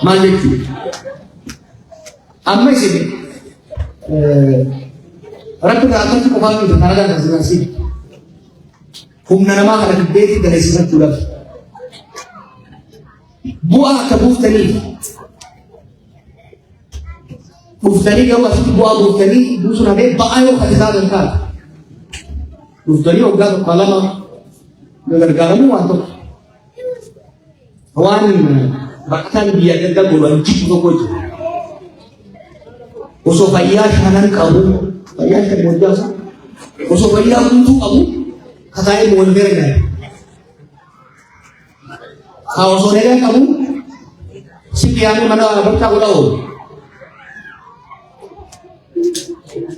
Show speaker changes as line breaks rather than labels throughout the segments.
Maaljechu. Amma isin rabbi akan tu kafal itu naraga nasi. Humna nama kalau beti dari sisa tulak. Buah kebuftani. Buftani kau asal buah buftani bukan ada bahayo kadang kadang. Buftani orang kalau malam negara-negaramu atau Wan bahkan dia gagal berwajib untuk itu. Usul bayar kanan kamu, bayar kan modal. Usul bayar untuk kamu, katanya mau berapa? Kalau saudara kamu, si piano mana bertahu tahu.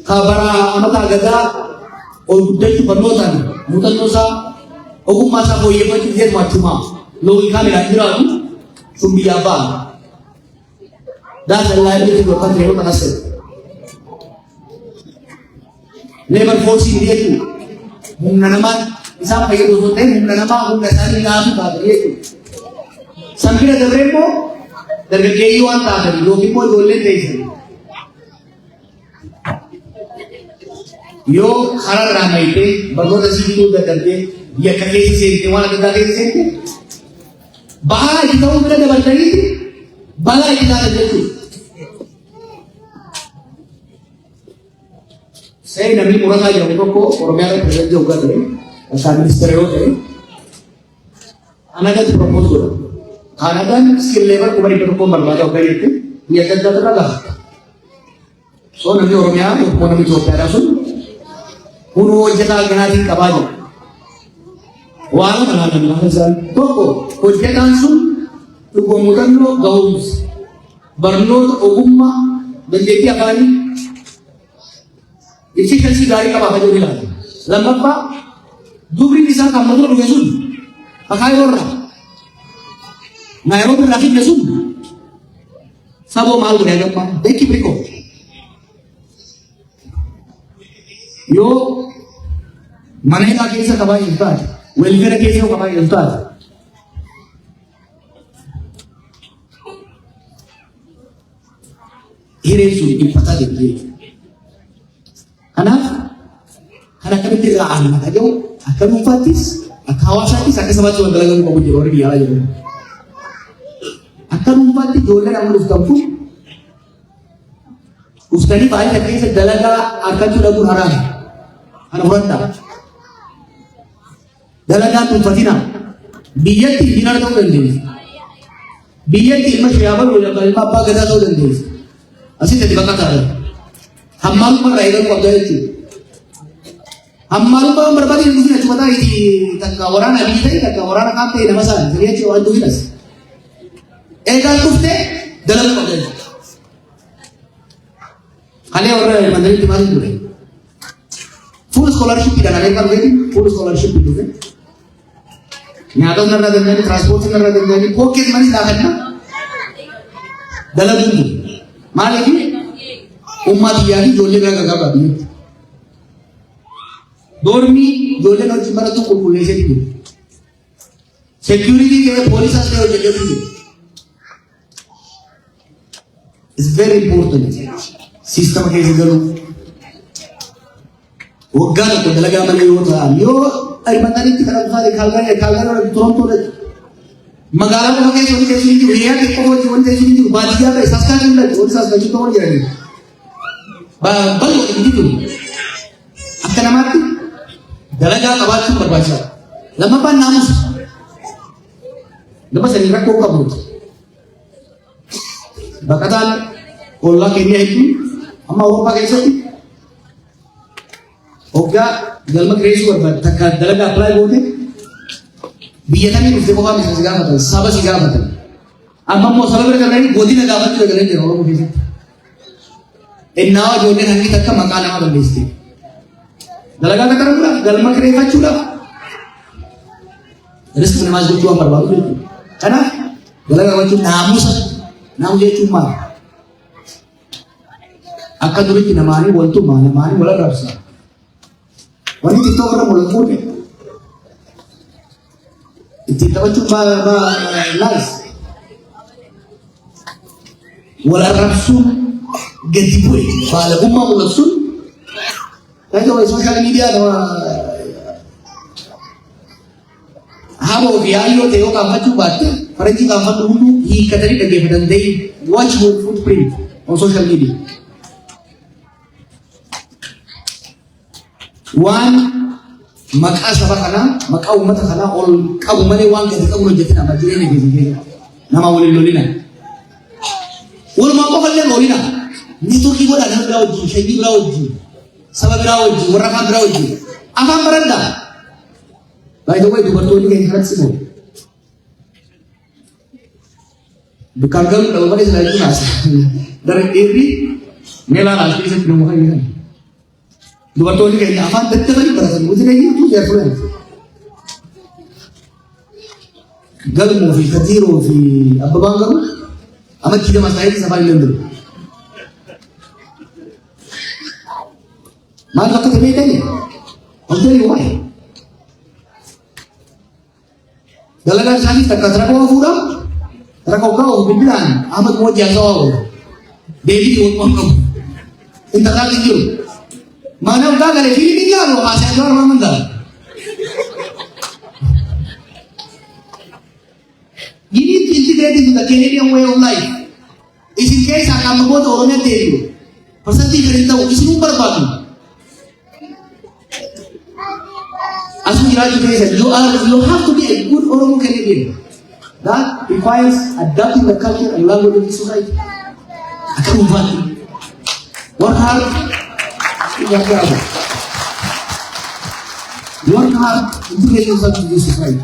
Kabar amat agak udah itu penutan, mutan dosa. Aku masa kau yang macam dia macam logika melanjutkan sumbiaba dan lain itu bukan terlalu menasib. Labor force ini itu mengenai bisa pakai dua hotel mengenai mengenai lalu bahagia itu. Sambil ada berapa dari kehidupan tadi logi pun boleh terjadi. Yo karar ramai itu bagus sih itu dari dia kerja sendiri, mana kita kerja sendiri. Bahaya kita orang berada pada itu, bahaya kita ada itu. Saya nabi murah saja untuk orang yang kerja juga tu, asal minister itu. Anak itu proposal, karena kan skill level kembali berhukum berbagai kali itu, dia kerja terlalu. So nabi orang yang untuk nabi jawab rasul, puno jasa ganati kabaju. Wala malaman hasan toko hojjetan sun dhugomudanno ga'umsa barnoota ogummaa dandeettii afaanii ichi kalsii gaarii qaba akka jiru ilaala. Lammaffaa dubri isaa kan mata dhufe sun akaayoo irraa Nairobi irraa fidne sun saboo maal godhe agammaa beeki birikoo yoo mana hidhaa keessa qabaa hin taate welfare keessa qabaa hin taate hireen sun dhiphataa deemtee kanaaf kan akkamitti irraa aanna ta'uu akka dhuunfaattis akka hawaasaattis akka sabaatti wal dalagamuu qabu jedhu warri biyyaa jedhu akka dhuunfaatti ijoollee nama dhuftanfu dhuftanii baay'ee keessa dalagaa argachuu dhabuun haraami kana fudhadhaa dalagaa dhuunfatina biyyatti diinara ta'uu dandeessi biyyatti ilma shiyaaban ilma abbaa gadaa ta'uu dandeessi asitti bakka taa'e hammaalummaa irraa eegaluu qabda jechuudha. Hammaalummaa barbaade hin dhufne achuma taa'eeti takka waraana biyyi ta'e takka waraana kaan ta'e nama sana sirrii jechuudha waan dhufinas. Eegaan dhufte dalaguu qabda jechuudha. Halee warra mandariitti maal ture? Fuul iskoolarshiippiidhaan alee kan beeku fuul iskoolarshiippii dhufe. Nyaata narraa danda'anii tiraanspoortii narraa danda'anii pookeet manis laafannaa dalaguun maaliif ummati yaadi ijoollee biraa gaggabaa biyyatti. Dormi ijoolleen hojii baratu qulqulleessee jiru. Security kee poolisaas ta'e hojjetee jiru. It's very important. Sistema keessa galu. Waggaa tokko dalagaa malee yoo ta'an yoo dhaabbataanitti kan dhufaa kaalgarii Torontoodha. Magaalaa qofa keessa wanti teessu hin jiru. Hiriyaa xiqqoo hojii wanti teessu hin jiru. Baadiyyaa ta'e saaskaan hin mul'atu. Wanti saaskaan jiru ta'uu jiranii. Bal'oo hin jiru. Akka namaatti dalagaa qabaachuun barbaachisaadha. Lammaffaan naamusa. Nama sanii rakkoo qabuuti. Baqataan ollaa keenya hedduu amma Awurooppaa keessatti hoggaa galma kireessuu barbaadu takka dalagaa appilaayi goote biyya kamii dhuftee qofaa miti si gaafatan saba si gaafatan amma immoo saba bira galanii godina gaafachuu eegalee jira Oromoo keessatti. Innaa ijoolleen hangi takka maqaa namaa balleessite. Dalagaa qaxaramuudhaaf galma kireeffachuudhaaf riskii namaas gochuu waan barbaadu jechuudha. Kanaaf dalagaa qabachuun naamusa jechuun maali? Akka duritti namaanii waltummaa namaanii wal arrabsaa. Wanti TikTok irra mul'atu ittiin taphachuun nice. wala rabsun gadi boy fala umma mulsun kaito social media no habo biayo te o kamatu batte faranji kamatu hunu hi kadari dage bidan they watch your footprint on social media. One maka sabakana maka ummata kana ol kabu mane wanga de kabu jetina majire ne gidi nama wole lolina wol ma ko falle lolina ni to ki goda na dawoji shegi dawoji sababi dawoji waraka dawoji afam baranda by the way du barto ni kan simo bukan gam dawo bari sai tu nas dari iri mela nas ki se pinu hai ni du barto ni kan afam dette bari barasa mujhe nahi tu careful قلموا في كثير وفي أبابانغر أما كده مسائل سبعين لندن ما تفكر في بيتني أقدر يوعي دلنا شاني تكثر كوا فورا تركوا كوا بيبلان أحمد موجي أزاو ديلي ومانكم أنت قال كيلو ما أنا وده قال في مين يالو ما سيجار ما من ده You need to integrate into the Canadian way of life. Is in case I come about Oromia Terio. Percentage is the super button. As we graduate, you have to be a good Oromo Canadian. That requires adapting the culture and language of the society. I can't move on. Work hard. Work hard. Integrate yourself into this society.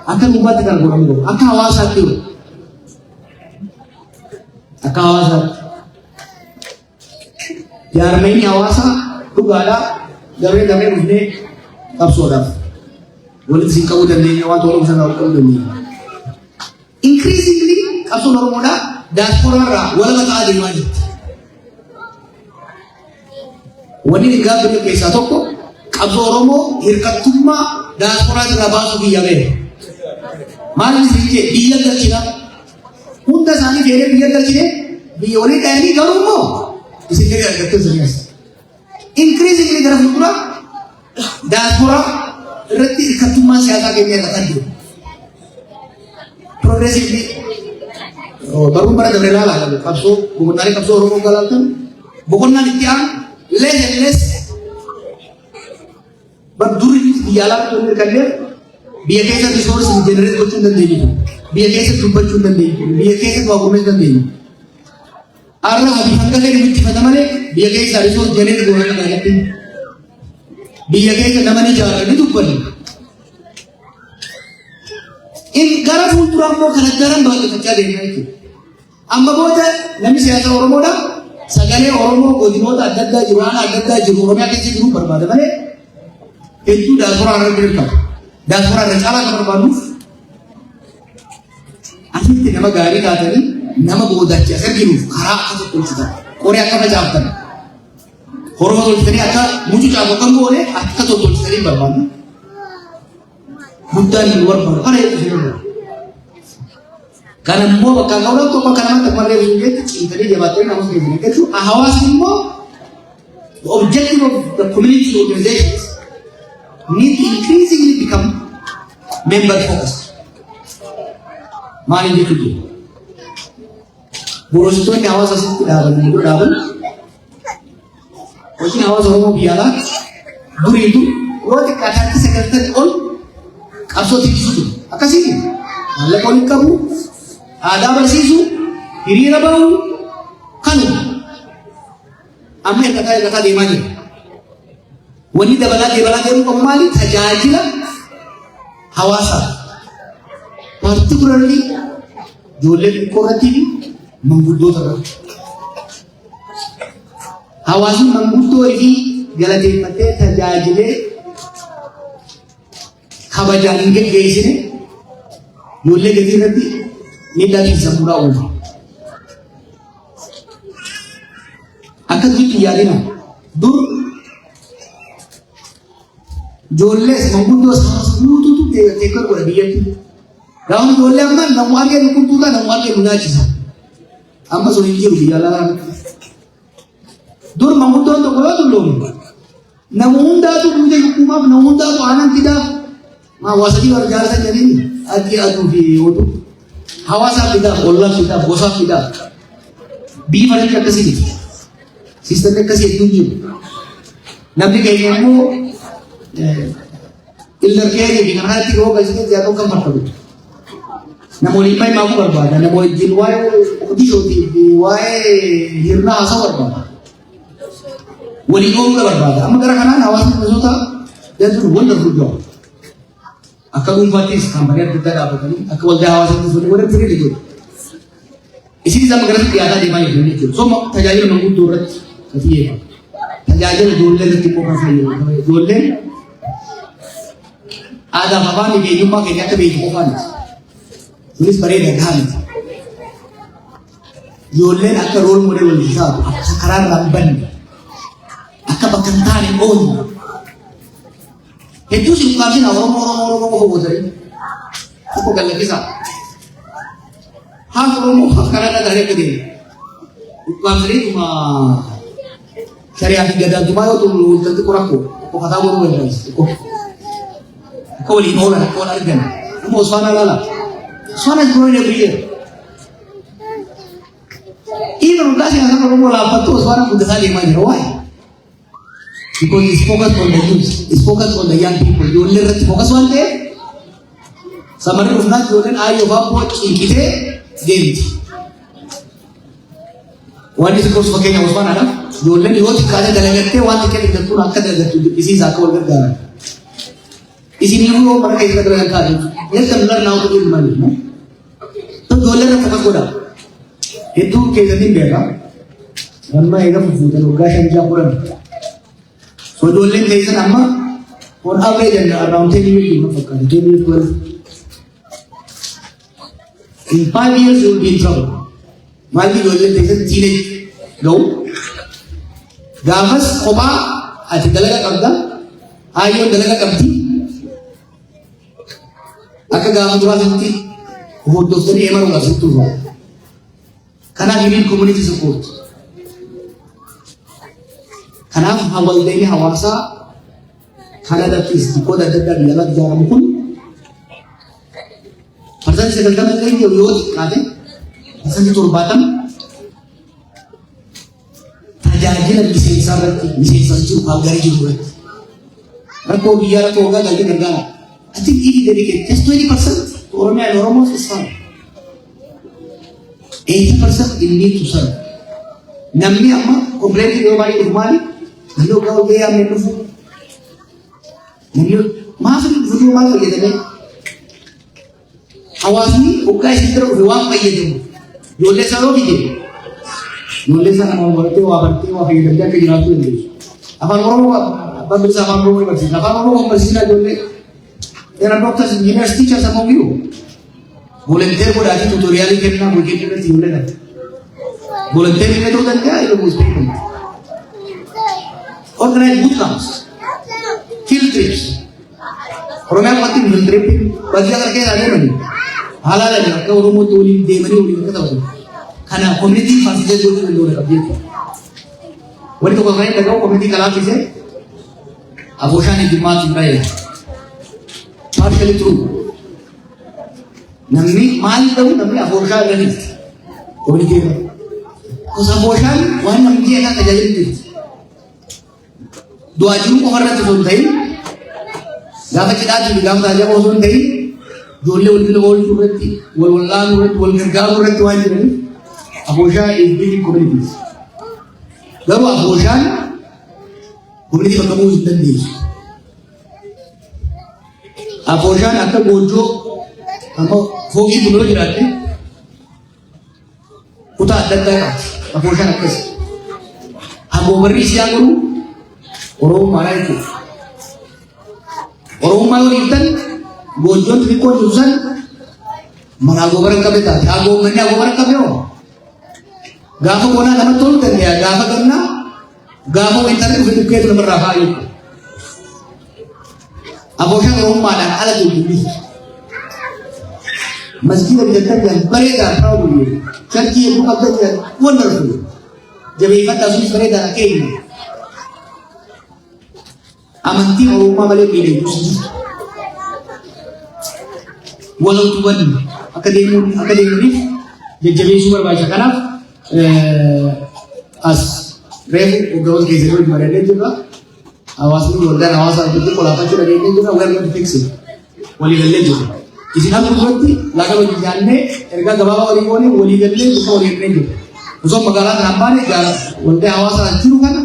Akan membuat kita berguna, akan awasat itu, akan awasat. Jangan main awasat, tu gada, gawe mune kapsoda. Boleh singkau dan dia nyawa tolong sana tolong demi. Increasingly, kapsoda muda, diaspora ra, wala kata ada wajib. Wani negara punya kisah toko, kapsoda mo, hirkatuma, diaspora terabas biaya. Malam ini dia tercina, unta sani fere dia tercina, dia oleh tadi kalau mau, isi dia agak tersenyum. Increasingly dalam kultura, diaspora, reti ketuma siapa kemana tadi. Progressively, baru pada berlalu lalu, kapsul, bukan nari kapsul orang galau tu, bukan nari tiang, less and less, berduri di alam tu mereka biar kaisa resource generate করছেন দেন দেই biar kaisa tumbal চুন্ডন দেই biar kaisa government then দেই আর না আবি হাঙ্গালে মিটি ফাদা মানে biar kaisa resource generate করতে না লাগতে biar kaisa namanya jalan itu tumbal in gara kultura mo kanadaran bago kaca deena itu amma boda nami siyasa oromoda sagale oromo godimoda adda jirana adda jiru oromia kaisa jiru barbada mane itu diaspora orang berita diaspora rencana kamar baru asli nama gari katanya nama boda jasa jiru kara atau tulcita Korea kata jawabkan hormat tulcita aja muncul jawabkan boleh atau tulcita berbeda bukan luar baru ada itu sebenarnya karena mau bakal orang tuh karena tempat dia itu dia batin nama sebenarnya itu ahawas semua the objective of the community organizations need to increasingly become member focused. Mana itu tu? Boros itu ni awas asal tidak ada. Okey awas orang biara, buri itu, orang kata sekretar on, asal itu. Akasih, malah kau ni kamu, ada bersisu, diri rabau, kanu. Amma kata di mana? Wanita balad yang kembali tajajila hawasa particularly jolet korati menggudo terus hawasi menggudo ini galade mate tajajile khabajan inget guys ini jolet gitu nanti ini dari samura umum akan dipilih dur Joles menggundos sesuatu tu tekor boleh dia tu. Dalam jolem kan namuarnya nukutulah namuarnya munajis. Amma sun jiru biyalan. Dur mamudo to ko dulum. Namunda tu punya hukum, namunda tu anak tidak. Ma wasati war jasa jadi adi adu di itu. Hawasa tidak, bola tidak, bosa tidak. Bi mana kita kasih. Sistemnya kasih tunjuk. Nabi kayaknya mu ilmu kaya dengan hati kau kasih dia tu kamar tu. Namun lima yang aku berbeda, namun jiwai di sini jiwai hirna asa berbeda. Wali kau berbeda. Amma kerana awas itu tak, dia tu wonderful job. Aku umpatis kamar kita dapat ni. Aku walda awas itu sudah boleh pergi itu. Isi zaman kerana tiada di mana itu. So terjadi mengut turut ketika. Terjadi dulu le tipu kasih. Dulu ada apa ni dia jumpa kita begitu kan. Tulis beri dengan Yolen akka role model hisab sekarang lamban akka bakantan on itu sih bukan sih orang dari aku kan lagi sah orang karena dari kedai bukan sih cuma cari hati gadah cuma itu lu tentu kurang aku kata baru guys kau lihat orang kau argan mau suara lala. Suara is growing every year. Even Ulas yang sama rumah lapa tu suara muda sekali macam why? Because it's focused on the youth, it's focused on the young people. You only focus on them. Sama ada rumah jualan ayo bawa kita game. What is the course pakai yang Usman ada? Jualan itu kita dalam kerja, wan tiket itu tu nak ada tu isi zakol kerja. Isi ni pun mereka itu kerja kerja. Yang sebenarnya nak tu mana? तो dollar का focus कोड़ा ये तो कैसे दिन बेगा नम्मा एकदम फूटल होगा शंजा पुरन so dollar कैसे नम्मा और average and around 10 years you know 10 years 12 in 5 years you will be in trouble मान ली डॉलर कैसे teenage go गावस कोबा आज दलगा कब्दा आयो दलगा कब्दी अका गावस दुआ सकती वो दोस्तरी एमर होगा सब तुझा खाना गिरी community support खाना हवल देने हवासा खाना दत्तीस को दत्ता दिया लग जा रहा मुकुल पर्सन से गलता में कहीं योज काटे पर्सन से तुरबातम ताजाजी लग किसी इंसान संचू भागदारी जो हुए रखो बिया रखो होगा गलती करना I think if you dedicate just 20% Oromia and Oromos is fine. 80% in need to serve. Namni amma complain to everybody Umali. Hello kau gaya menu. Namni maaf ni video maaf lagi deh. Awas ni bukan istri ruang bayi tu. Jole saro kita. Jole sana mau berarti wah kita kerja kerja tu ni. Apa Oromo apa bisa apa Oromo bersih. Apa Oromo bersih lah jole. Era doctors engineers teachers among you. Volunteer को डाली tutorial करना मुझे क्या करती है ना. Volunteer में तो क्या है लोग उसमें करते. Organize boot camps, field trips. और मैं पति field trip बच्चा करके आगे बनी. हालात है क्या उन्होंने तो उन्हीं देवरी उन्हीं का तो खाना community facility जो भी लोग रखते हैं. वो तो कहते हैं देखो community कला किसे अबोशा ने दिमाग चुरा है. Partially true. Namni mal tahu namni abortion lagi. Komunikasi. Kau abortion, wan namni ada kejadian itu. Dua jam orang tu suntai. Gak kita jadi gak saja kau suntai. Jole ulil ol tureti, ol lang uret, ol kerja uret tuan jadi. Abortion is big communities. Lalu abortion, community bertemu sendiri. Abortion atau bojo apa hoki dulu dirati uta ada abortion apa sih abo beri siang dulu orang mana itu orang malu intan bojo triko jurusan mengago barang kabe tak ago mana ago barang kabe oh gapo kona nama tuh kan ya gapo karena gapo intan itu hidup kita berapa itu abortion orang mana ala tuh masjid hojjetan yang bareedaa ta'uu charchii yommuu qabdan wonderful jabeeffadhaa sunis bareedaa keenya amantii oromummaa malee miidhaguu walumtuuwwan akka deemaniif jajjabeessuu barbaachisa. Kanaaf as reefu hoggantoota keessatti waliin mari'annee jirra. Hawaasni waldaan hawaasaa irratti qolaafachuu dhageenyee jirra. Walirratti fiksi waliigallee jirra. Isin akka duratti laga waliin jaannee ergaa gabaabaa walii goonee waliigallee bifa waliigallee jirra. Osoo magaalaa kanaan baane waldaan hawaasaa jiru kana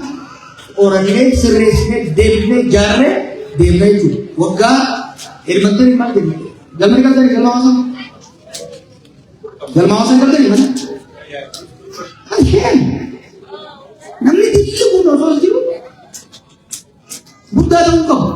orannee sirreessinee deemnee jaarree deemnee jechuudha. Waggaa hirmattanii maal jenna? Galma galtanii galma hawaasaa? Galma hawaasaa galtanii mana? Asheen namni xiqqoo kun osoo jiru guddaa ta'uu qabu.